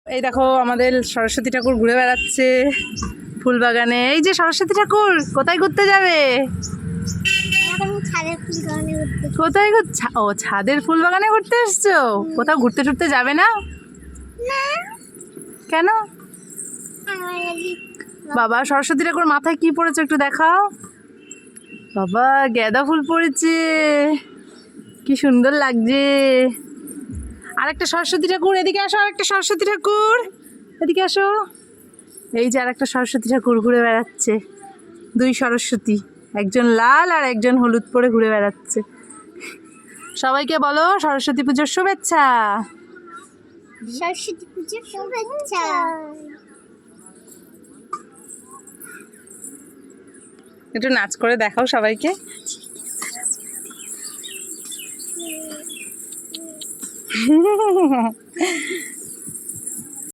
এই দেখো আমাদের সরস্বতী ঠাকুর ঘুরে বেড়াচ্ছে ফুল বাগানে। এই যে সরস্বতী ঠাকুর কোথায় ঘুরতে যাবে? কোথায় ও ছাদের ফুল বাগানে ঘুরতে এসছো? কোথাও ঘুরতে টুরতে যাবে না? কেন? বাবা সরস্বতী ঠাকুর মাথায় কি পড়েছে একটু দেখাও। বাবা গাঁদা ফুল পড়েছে, কি সুন্দর লাগছে। আরেকটা সরস্বতী ঠাকুর, এদিকে আসো। আরেকটা সরস্বতী ঠাকুর এদিকে আসো। এই যে আরেকটা সরস্বতী ঠাকুর ঘুরে বেড়াচ্ছে। দুই সরস্বতী, একজন লাল আর একজন হলুদ পরে ঘুরে বেড়াচ্ছে। সবাইকে বলো সরস্বতী পুজোর শুভেচ্ছা। সরস্বতী পুজোর শুভেচ্ছা। একটু নাচ করে দেখাও সবাইকে।